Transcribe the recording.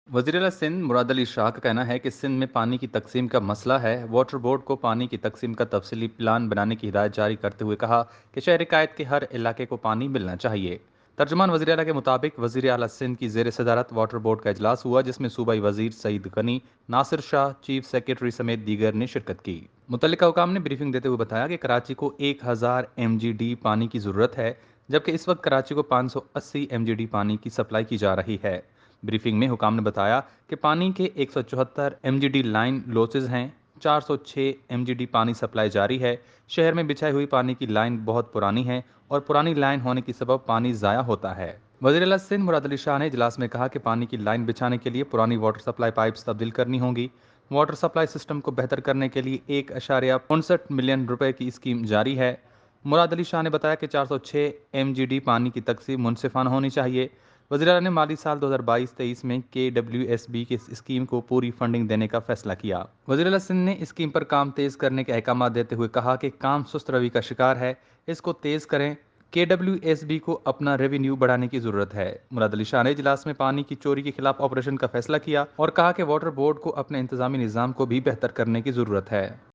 वज़ीर आला सिंध मुराद अली शाह का कहना है कि सिंध में पानी की तकसीम का मसला है। वाटर बोर्ड को पानी की तकसीम का तफसीली प्लान बनाने की हिदायत जारी करते हुए कहा कि शहरी कायद के हर इलाके को पानी मिलना चाहिए। तर्जुमान वज़ीर आला के मुताबिक वज़ीर आला सिंध की ज़ेर सदारत वाटर बोर्ड का इजलास हुआ, जिसमें सूबाई वज़ीर सईद गनी, नासिर शाह, चीफ सेक्रेटरी समेत दीगर ने शिरकत की। मुतल्लिका हुकाम ने ब्रीफिंग देते हुए बताया कि कराची को 1000 MGD पानी की ज़रूरत है, जबकि इस वक्त कराची को 580 MGD पानी की सप्लाई की जा रही है। ब्रीफिंग में हुकाम ने बताया कि पानी के 174 MGD लाइन लॉसेज हैं, 406 MGD पानी सप्लाई जारी है। शहर में बिछाई हुई पानी की लाइन बहुत पुरानी है और पुरानी लाइन होने की सबब पानी ज़ाया होता है। वज़ीर आला सिंध मुराद अली शाह ने इजलास में कहा कि पानी की लाइन बिछाने के लिए पुरानी वाटर सप्लाई पाइप्स तब्दील करनी होंगी। वाटर सप्लाई सिस्टम को बेहतर करने के लिए 1.65 मिलियन रुपए की स्कीम जारी है। मुराद अली शाह ने बताया कि 406 MGD पानी की तकसीम मुनसिफाना होनी चाहिए। वज़ीर आला ने माली साल 2022-23 में KWSB की स्कीम को पूरी फंडिंग देने का फैसला किया। वज़ीर आला सिंध ने स्कीम पर काम तेज करने के अहकाम देते हुए कहा कि काम सुस्त रवि का शिकार है, इसको तेज करें। KWSB को अपना रेवेन्यू बढ़ाने की जरूरत है। मुराद अली शाह ने इजलास में पानी की चोरी के खिलाफ ऑपरेशन का फैसला किया और कहा कि वाटर बोर्ड को अपने इंतजामी निज़ाम को भी बेहतर करने की जरूरत है।